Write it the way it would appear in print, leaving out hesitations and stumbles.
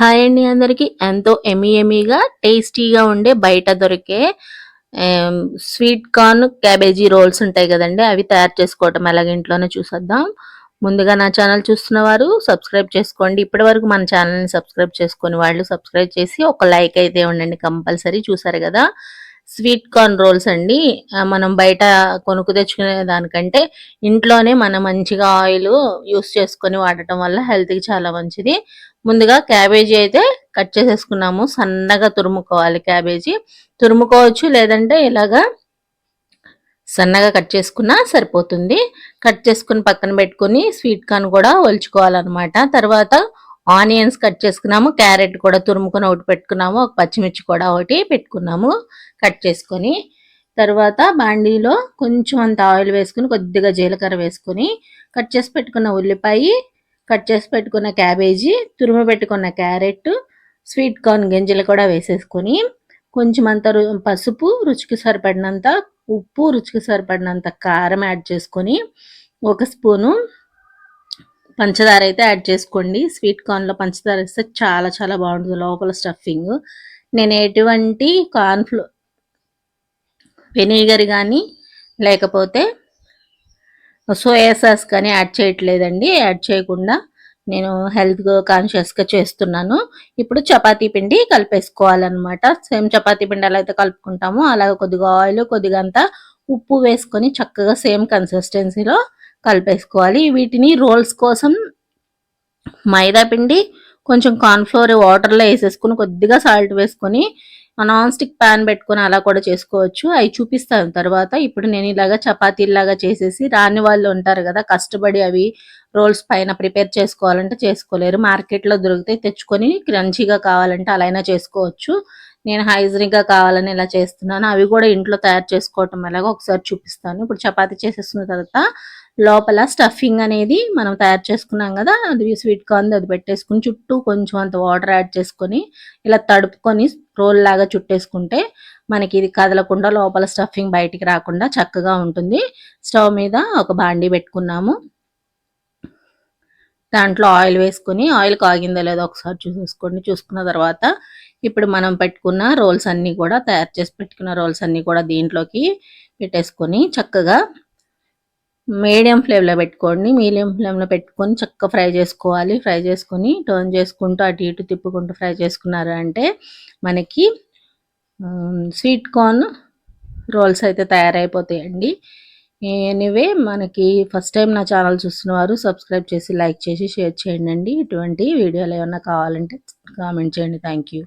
Hi అండి అందరికి. ఎంతో ఎమ్మీగా టేస్టీగా ఉండే బయట దొరికే స్వీట్ కార్న్ క్యాబేజీ రోల్స్ ఉంటాయి కదండి, అవి తయారు చేసుకోవటం ఎలాగ ఇంట్లోనే చూసేద్దాం. ముందుగా నా ఛానల్ చూస్తున్న వారు సబ్స్క్రైబ్ చేసుకోండి. ఇప్పటి వరకు మన ఛానల్ని సబ్స్క్రైబ్ చేసుకొని వాళ్ళు సబ్స్క్రైబ్ చేసి ఒక లైక్ అయితే ఉండండి కంపల్సరీ. చూసారు కదా, స్వీట్ కార్న్ రోల్స్ అండి. మనం బయట కొనుక్కు తెచ్చుకునే దానికంటే ఇంట్లోనే మనం మంచిగా ఆయిల్ యూస్ చేసుకొని వాడటం వల్ల హెల్త్కి చాలా మంచిది. ముందుగా క్యాబేజీ అయితే కట్ చేసేసుకున్నాము. సన్నగా తురుముకోవాలి. క్యాబేజీ తురుముకోవచ్చు, లేదంటే ఇలాగా సన్నగా కట్ చేసుకున్నా సరిపోతుంది. కట్ చేసుకుని పక్కన పెట్టుకుని స్వీట్ కార్న్ కూడా ఒలుచుకోవాలన్నమాట. తర్వాత ఆనియన్స్ కట్ చేసుకున్నాము, క్యారెట్ కూడా తురుముకొని ఒకటి పెట్టుకున్నాము, ఒక పచ్చిమిర్చి కూడా ఒకటి పెట్టుకున్నాము కట్ చేసుకొని. తర్వాత బాండీలో కొంచెం అంత ఆయిల్ వేసుకుని కొద్దిగా జీలకర్ర వేసుకొని కట్ చేసి పెట్టుకున్న ఉల్లిపాయ, కట్ చేసి పెట్టుకున్న క్యాబేజీ, తురుము పెట్టుకున్న క్యారెట్, స్వీట్ కార్న్ గింజలు కూడా వేసేసుకొని కొంచెం అంత పసుపు, రుచికి సరిపడినంత ఉప్పు, రుచికి సరిపడినంత కారం యాడ్ చేసుకొని ఒక స్పూను పంచదార అయితే యాడ్ చేసుకోండి. స్వీట్ కార్న్లో పంచదార వేస్తే చాలా చాలా బాగుంటుంది లోపల స్టఫింగ్. నేను ఎటువంటి వెనిగర్ కానీ లేకపోతే సోయా సాస్ కానీ యాడ్ చేయట్లేదండి. యాడ్ చేయకుండా నేను హెల్త్ కాన్షియస్గా చేస్తున్నాను. ఇప్పుడు చపాతీ పిండి కలిపేసుకోవాలన్నమాట. సేమ్ చపాతీ పిండి ఎలా అయితే కలుపుకుంటామో అలాగే కొద్దిగా ఆయిల్, కొద్దిగా అంతా ఉప్పు వేసుకొని చక్కగా సేమ్ కన్సిస్టెన్సీలో కలిపేసుకోవాలి. వీటిని రోల్స్ కోసం మైదా పిండి, కొంచెం కార్న్ఫ్లోర్ వాటర్లో వేసేసుకుని కొద్దిగా సాల్ట్ వేసుకొని నాన్ స్టిక్ ప్యాన్ పెట్టుకొని అలా కూడా చేసుకోవచ్చు. అవి చూపిస్తాను తర్వాత. ఇప్పుడు నేను ఇలాగా చపాతీలాగా చేసేసి, రాని వాళ్ళు ఉంటారు కదా కష్టపడి అవి రోల్స్ పైన ప్రిపేర్ చేసుకోవాలంటే చేసుకోలేరు. మార్కెట్లో దొరికితే తెచ్చుకొని క్రంచీగా కావాలంటే అలా అయినా చేసుకోవచ్చు. నేను హైజీనిక్గా కావాలని ఇలా చేస్తున్నాను. అవి కూడా ఇంట్లో తయారు చేసుకోవటం ఎలాగో ఒకసారి చూపిస్తాను. ఇప్పుడు చపాతీ చేసేసిన తర్వాత లోపల స్టఫింగ్ అనేది మనం తయారు చేసుకున్నాం కదా, అది స్వీట్ కార్న్ అది పెట్టేసుకుని చుట్టూ కొంచెం అంత వాటర్ యాడ్ చేసుకొని ఇలా తడుపుకొని రోల్ లాగా చుట్టేసుకుంటే మనకి ఇది కదలకుండా లోపల స్టఫింగ్ బయటికి రాకుండా చక్కగా ఉంటుంది. స్టవ్ మీద ఒక బాండీ పెట్టుకున్నాము. దాంట్లో ఆయిల్ వేసుకొని ఆయిల్ కాగిందో లేదో ఒకసారి చూసేసుకోండి. చూసుకున్న తర్వాత ఇప్పుడు మనం పెట్టుకున్న రోల్స్ అన్నీ కూడా తయారు చేసి పెట్టుకున్న రోల్స్ అన్నీ కూడా దీంట్లోకి పెట్టేసుకొని చక్కగా మీడియం ఫ్లేమ్లో పెట్టుకోండి. మీడియం ఫ్లేమ్లో పెట్టుకొని చక్కగా ఫ్రై చేసుకోవాలి. ఫ్రై చేసుకొని టర్న్ చేసుకుంటూ అటు ఇటు తిప్పుకుంటూ ఫ్రై చేసుకున్నారు అంటే మనకి స్వీట్ కార్న్ రోల్స్ అయితే తయారైపోతాయండి. ఎనీవే, మనకి ఫస్ట్ టైం నా ఛానల్ చూస్తున్న వారు సబ్స్క్రైబ్ చేసి లైక్ చేసి షేర్ చేయండి. ఇటువంటి వీడియోలు ఏమైనా కావాలంటే కామెంట్ చేయండి. Thank you.